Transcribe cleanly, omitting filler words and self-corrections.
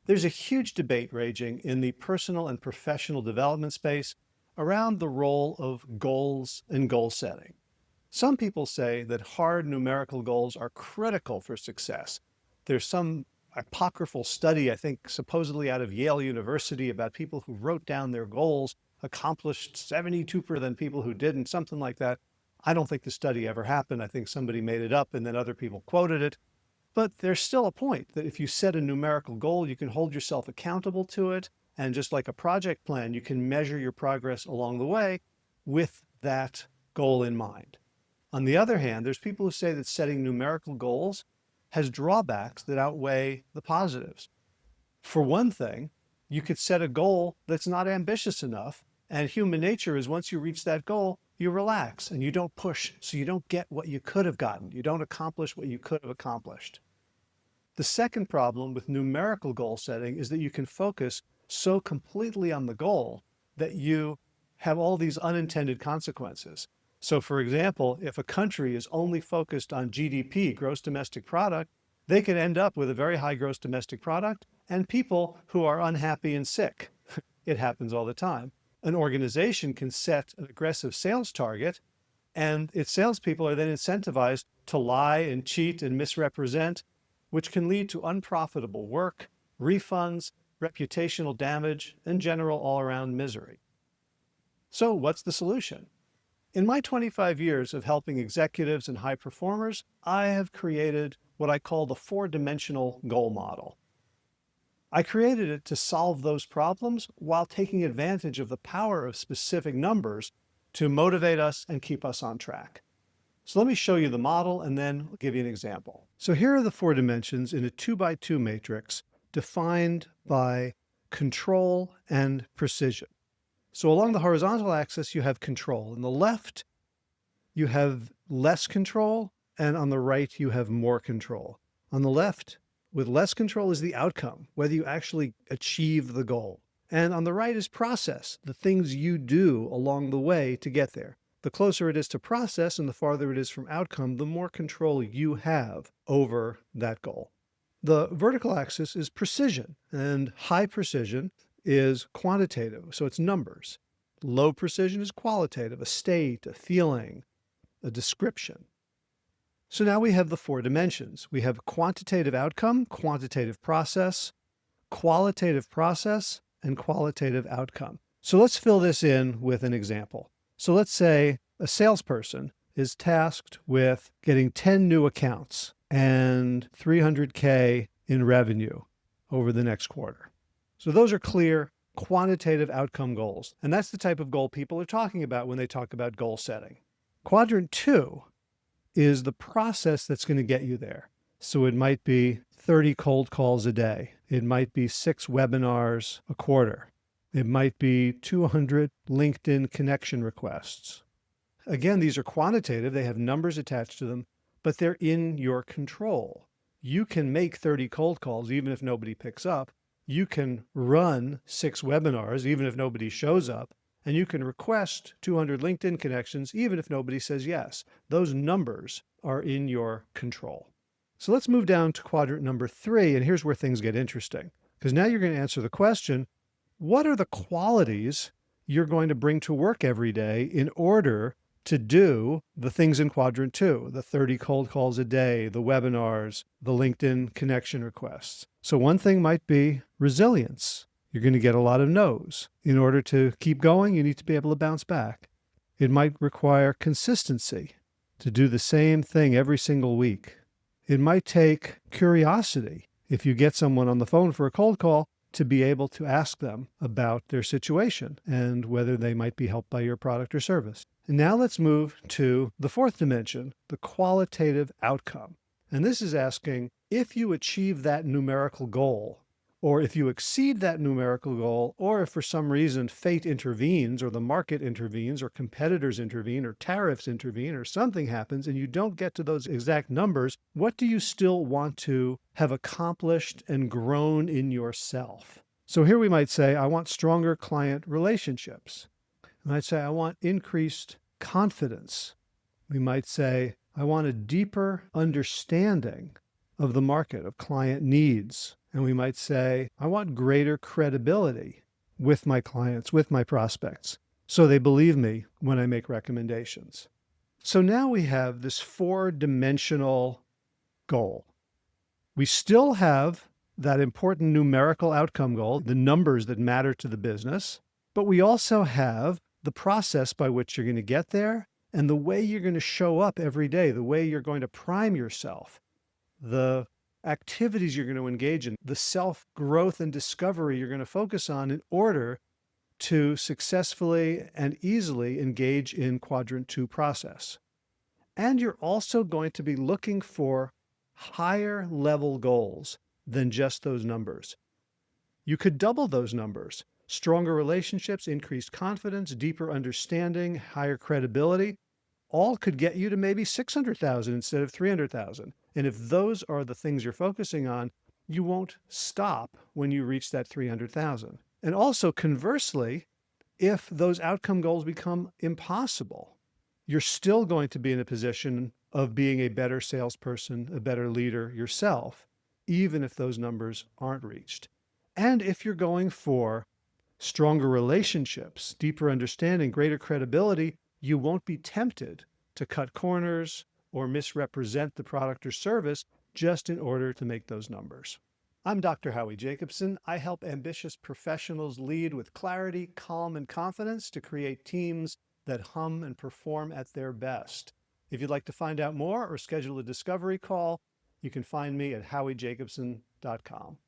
There's a huge debate raging in the personal and professional development space around the role of goals and goal setting. Some people say that hard numerical goals are critical for success. There's some apocryphal study, I think supposedly out of Yale University, about people who wrote down their goals, accomplished 72% than people who didn't, something like that. I don't think the study ever happened. I think somebody made it up and then other people quoted it. But there's still a point that if you set a numerical goal, you can hold yourself accountable to it. And just like a project plan, you can measure your progress along the way with that goal in mind. On the other hand, there's people who say that setting numerical goals has drawbacks that outweigh the positives. For one thing, you could set a goal that's not ambitious enough, and human nature is once you reach that goal, you relax and you don't push, so you don't get what you could have gotten. You don't accomplish what you could have accomplished. The second problem with numerical goal setting is that you can focus so completely on the goal that you have all these unintended consequences. So for example, if a country is only focused on GDP, gross domestic product, they could end up with a very high gross domestic product and people who are unhappy and sick. It happens all the time. An organization can set an aggressive sales target and its salespeople are then incentivized to lie and cheat and misrepresent, which can lead to unprofitable work, refunds, reputational damage, and general all-around misery. So what's the solution? In my 25 years of helping executives and high performers, I have created what I call the four-dimensional goal model. I created it to solve those problems while taking advantage of the power of specific numbers to motivate us and keep us on track. So let me show you the model and then I'll give you an example. So here are the four dimensions in a 2x2 matrix defined by control and precision. So along the horizontal axis, you have control. On the left, you have less control, and on the right, you have more control. On the left, with less control is the outcome, whether you actually achieve the goal. And on the right is process, the things you do along the way to get there. The closer it is to process and the farther it is from outcome, the more control you have over that goal. The vertical axis is precision, and high precision is quantitative, so it's numbers. Low precision is qualitative, a state, a feeling, a description. So now we have the four dimensions. We have quantitative outcome, quantitative process, qualitative process, and qualitative outcome. So let's fill this in with an example. So let's say a salesperson is tasked with getting 10 new accounts and $300K in revenue over the next quarter. So those are clear quantitative outcome goals. And that's the type of goal people are talking about when they talk about goal setting. Quadrant 2 is the process that's going to get you there. So it might be 30 cold calls a day. It might be 6 webinars a quarter. It might be 200 LinkedIn connection requests. Again, these are quantitative. They have numbers attached to them, but they're in your control. You can make 30 cold calls even if nobody picks up. You can run 6 webinars even if nobody shows up. And you can request 200 LinkedIn connections even if nobody says yes. Those numbers are in your control. So let's move down to quadrant number 3, and here's where things get interesting. Because now you're going to answer the question, what are the qualities you're going to bring to work every day in order to do the things in quadrant 2, the 30 cold calls a day, the webinars, the LinkedIn connection requests? So one thing might be resilience. You're going to get a lot of no's. In order to keep going, you need to be able to bounce back. It might require consistency to do the same thing every single week. It might take curiosity. If you get someone on the phone for a cold call, to be able to ask them about their situation and whether they might be helped by your product or service. And now let's move to the fourth dimension, the qualitative outcome. And this is asking if you achieve that numerical goal, or if you exceed that numerical goal, or if for some reason fate intervenes, or the market intervenes, or competitors intervene, or tariffs intervene, or something happens and you don't get to those exact numbers, what do you still want to have accomplished and grown in yourself? So here we might say, I want stronger client relationships. We might say, I want increased confidence. We might say, I want a deeper understanding of the market, of client needs And we might say, I want greater credibility with my clients, with my prospects, so they believe me when I make recommendations. So now we have this four-dimensional goal. We still have that important numerical outcome goal, the numbers that matter to the business, but we also have the process by which you're going to get there and the way you're going to show up every day, the way you're going to prime yourself, the activities you're going to engage in, the self-growth and discovery you're going to focus on in order to successfully and easily engage in quadrant 2 process. And you're also going to be looking for higher level goals than just those numbers. You could double those numbers. Stronger relationships, increased confidence, deeper understanding, higher credibility, all could get you to maybe 600,000 instead of 300,000. And if those are the things you're focusing on, you won't stop when you reach that 300,000. And also conversely, if those outcome goals become impossible, you're still going to be in a position of being a better salesperson, a better leader yourself, even if those numbers aren't reached. And if you're going for stronger relationships, deeper understanding, greater credibility, you won't be tempted to cut corners or misrepresent the product or service just in order to make those numbers. I'm Dr. Howie Jacobson. I help ambitious professionals lead with clarity, calm, and confidence to create teams that hum and perform at their best. If you'd like to find out more or schedule a discovery call, you can find me at howiejacobson.com.